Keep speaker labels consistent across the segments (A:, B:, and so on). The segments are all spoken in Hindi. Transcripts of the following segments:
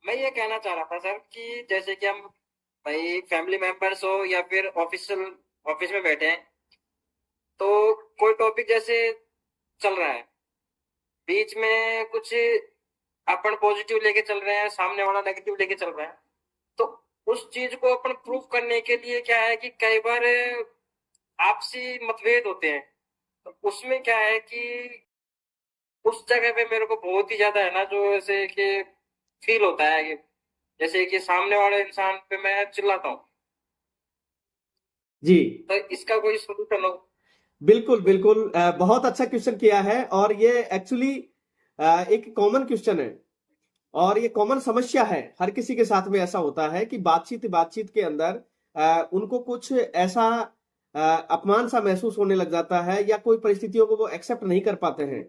A: मैं ये कहना चाह रहा था सर कि जैसे कि हम भाई फैमिली मेंबर्स हो या फिर ऑफिस में बैठे हैं, तो कोई टॉपिक जैसे चल रहा है, बीच में कुछ अपन पॉजिटिव लेके चल रहे हैं, सामने वाला नेगेटिव लेके चल रहा है, तो उस चीज को अपन प्रूव करने के लिए क्या है कि कई बार आपसी मतभेद होते हैं। तो उसमें क्या है कि उस जगह पे मेरे को बहुत ही ज्यादा है ना, जो ऐसे कि फील होता है कि जैसे कि सामने वाले इंसान पे मैं चिल्लाता हूँ।
B: जी
A: तो इसका कोई सोल्यूशन हो?
B: बिल्कुल बिल्कुल, बहुत अच्छा क्वेश्चन किया है। और ये एक्चुअली एक कॉमन क्वेश्चन है और ये कॉमन समस्या है। हर किसी के साथ में ऐसा होता है कि बातचीत बातचीत के अंदर उनको कुछ ऐसा अपमान सा महसूस होने लग जाता है या कोई परिस्थितियों को वो एक्सेप्ट नहीं कर पाते हैं,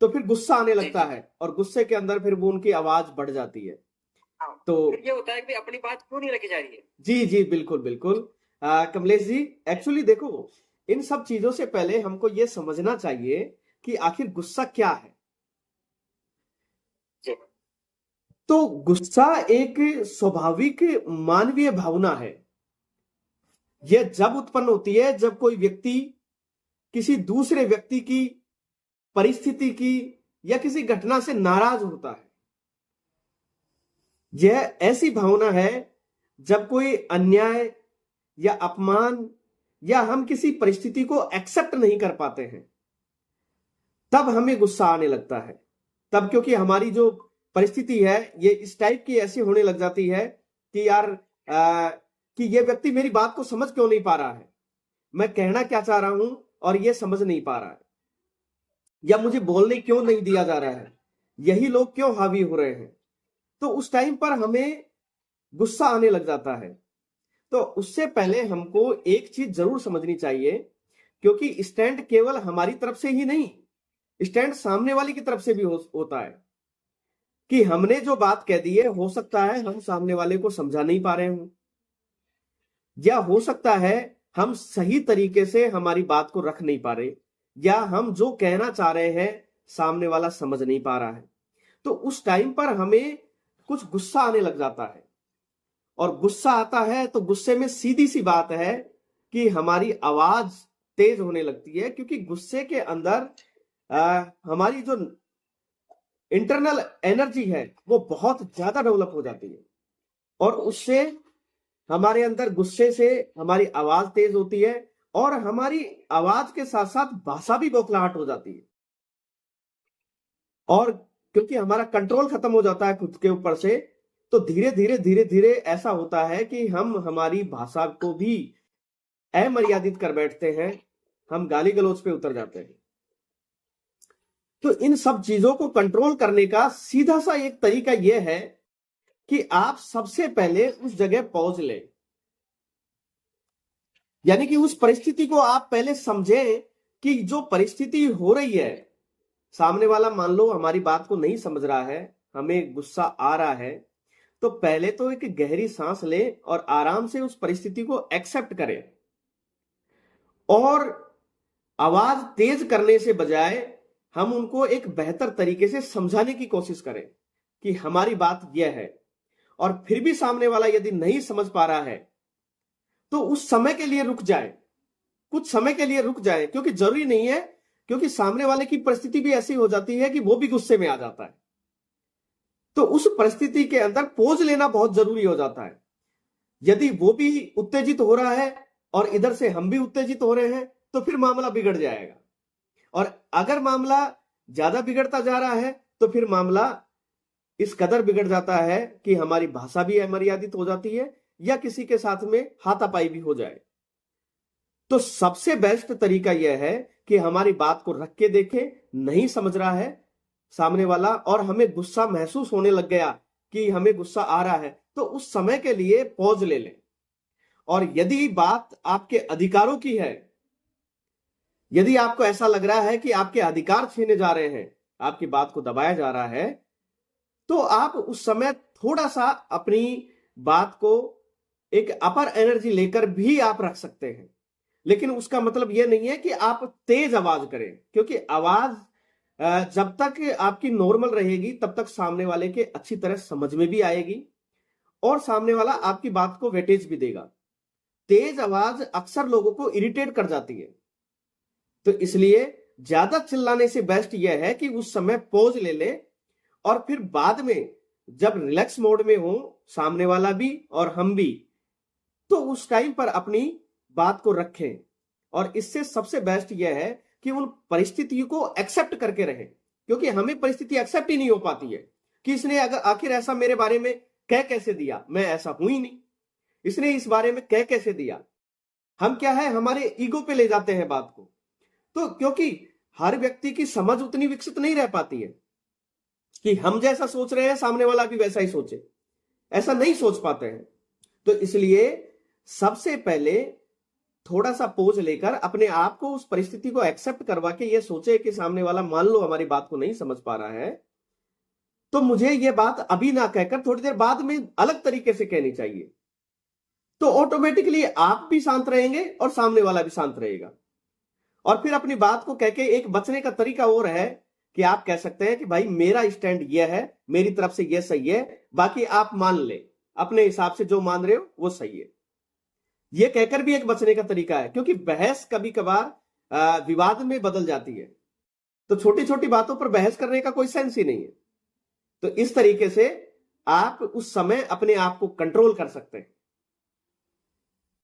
B: तो फिर गुस्सा आने
A: जी
B: लगता
A: जी।
B: है और गुस्से के अंदर फिर वो उनकी आवाज बढ़ जाती है।
A: हाँ।
B: तो
A: फिर ये होता है कि अपनी बात क्यों नहीं रखी जा रही है।
B: जी जी बिल्कुल बिल्कुल। कमलेश जी, एक्चुअली देखो, इन सब चीजों से पहले हमको ये समझना चाहिए कि आखिर गुस्सा क्या है।
A: जी
B: तो गुस्सा एक स्वाभाविक मानवीय भावना है। यह जब उत्पन्न होती है जब कोई व्यक्ति किसी दूसरे व्यक्ति की, परिस्थिति की या किसी घटना से नाराज होता है। यह ऐसी भावना है जब कोई अन्याय या अपमान या हम किसी परिस्थिति को एक्सेप्ट नहीं कर पाते हैं, तब हमें गुस्सा आने लगता है। तब क्योंकि हमारी जो परिस्थिति है ये इस टाइप की ऐसी होने लग जाती है कि यार कि ये व्यक्ति मेरी बात को समझ क्यों नहीं पा रहा है, मैं कहना क्या चाह रहा हूं और ये समझ नहीं पा रहा है, या मुझे बोलने क्यों नहीं दिया जा रहा है, यही लोग क्यों हावी हो रहे हैं। तो उस टाइम पर हमें गुस्सा आने लग जाता है। तो उससे पहले हमको एक चीज जरूर समझनी चाहिए, क्योंकि स्टैंड केवल हमारी तरफ से ही नहीं, स्टैंड सामने वाली की तरफ से भी होता है। कि हमने जो बात कह दी है, हो सकता है हम सामने वाले को समझा नहीं पा रहे हों, या हो सकता है हम सही तरीके से हमारी बात को रख नहीं पा रहे, या हम जो कहना चाह रहे हैं सामने वाला समझ नहीं पा रहा है। तो उस टाइम पर हमें कुछ गुस्सा आने लग जाता है। और गुस्सा आता है तो गुस्से में सीधी सी बात है कि हमारी आवाज तेज होने लगती है, क्योंकि गुस्से के अंदर हमारी जो इंटरनल एनर्जी है वो बहुत ज्यादा डेवलप हो जाती है। और उससे हमारे अंदर गुस्से से हमारी आवाज तेज होती है और हमारी आवाज के साथ साथ भाषा भी बौखलाहट हो जाती है। और क्योंकि हमारा कंट्रोल खत्म हो जाता है खुद के ऊपर से, तो धीरे धीरे ऐसा होता है कि हम हमारी भाषा को भी अमर्यादित कर बैठते हैं, हम गाली गलौज पे उतर जाते हैं। तो इन सब चीजों को कंट्रोल करने का सीधा सा एक तरीका यह है कि आप सबसे पहले उस जगह पहुंच लें। यानी कि उस परिस्थिति को आप पहले समझें कि जो परिस्थिति हो रही है, सामने वाला मान लो हमारी बात को नहीं समझ रहा है, हमें गुस्सा आ रहा है, तो पहले तो एक गहरी सांस लें और आराम से उस परिस्थिति को एक्सेप्ट करें। और आवाज तेज करने से बजाय हम उनको एक बेहतर तरीके से समझाने की कोशिश करें कि हमारी बात यह है। और फिर भी सामने वाला यदि नहीं समझ पा रहा है, तो उस समय के लिए रुक जाए, कुछ समय के लिए रुक जाए, क्योंकि जरूरी नहीं है, क्योंकि सामने वाले की परिस्थिति भी ऐसी हो जाती है कि वो भी गुस्से में आ जाता है। तो उस परिस्थिति के अंदर पॉज लेना बहुत जरूरी हो जाता है। यदि वो भी उत्तेजित हो रहा है और इधर से हम भी उत्तेजित हो रहे हैं, तो फिर मामला बिगड़ जाएगा। और अगर मामला ज्यादा बिगड़ता जा रहा है, तो फिर मामला इस कदर बिगड़ जाता है कि हमारी भाषा भी अमर्यादित हो जाती है या किसी के साथ में हाथापाई भी हो जाए। तो सबसे बेस्ट तरीका यह है कि हमारी बात को रख के देखें, नहीं समझ रहा है सामने वाला और हमें गुस्सा महसूस होने लग गया कि हमें गुस्सा आ रहा है, तो उस समय के लिए पॉज ले लें। और यदि बात आपके अधिकारों की है, यदि आपको ऐसा लग रहा है कि आपके अधिकार छीने जा रहे हैं, आपकी बात को दबाया जा रहा है, तो आप उस समय थोड़ा सा अपनी बात को एक अपर एनर्जी लेकर भी आप रख सकते हैं। लेकिन उसका मतलब यह नहीं है कि आप तेज आवाज करें, क्योंकि आवाज जब तक आपकी नॉर्मल रहेगी तब तक सामने वाले के अच्छी तरह समझ में भी आएगी और सामने वाला आपकी बात को वेटेज भी देगा। तेज आवाज अक्सर लोगों को इरिटेट कर जाती है, तो इसलिए ज्यादा चिल्लाने से बेस्ट यह है कि उस समय पॉज ले ले और फिर बाद में जब रिलैक्स मोड में हो सामने वाला भी और हम भी, तो उस टाइम पर अपनी बात को रखें। और इससे सबसे बेस्ट यह है कि उन परिस्थितियों को एक्सेप्ट करके रहें, क्योंकि हमें परिस्थिति एक्सेप्ट ही नहीं हो पाती है कि इसने अगर आखिर ऐसा मेरे बारे में कह कैसे दिया, मैं ऐसा हूं ही नहीं, इसने इस बारे में कह कैसे दिया। हम क्या है, हमारे ईगो पे ले जाते हैं बात को, तो क्योंकि हर व्यक्ति की समझ उतनी विकसित नहीं रह पाती है कि हम जैसा सोच रहे हैं सामने वाला भी वैसा ही सोचे, ऐसा नहीं सोच पाते हैं। तो इसलिए सबसे पहले थोड़ा सा पोज लेकर अपने आप को उस परिस्थिति को एक्सेप्ट करवा के ये सोचे कि सामने वाला मान लो हमारी बात को नहीं समझ पा रहा है, तो मुझे ये बात अभी ना कहकर थोड़ी देर बाद में अलग तरीके से कहनी चाहिए। तो ऑटोमेटिकली आप भी शांत रहेंगे और सामने वाला भी शांत रहेगा। और फिर अपनी बात को कहके एक बचने का तरीका और है कि आप कह सकते हैं कि भाई मेरा स्टैंड यह है, मेरी तरफ से यह सही है, बाकी आप मान ले, अपने हिसाब से जो मान रहे हो वो सही है। यह कहकर भी एक बचने का तरीका है, क्योंकि बहस कभी कभार विवाद में बदल जाती है, तो छोटी छोटी बातों पर बहस करने का कोई सेंस ही नहीं है। तो इस तरीके से आप उस समय अपने आप को कंट्रोल कर सकते हैं।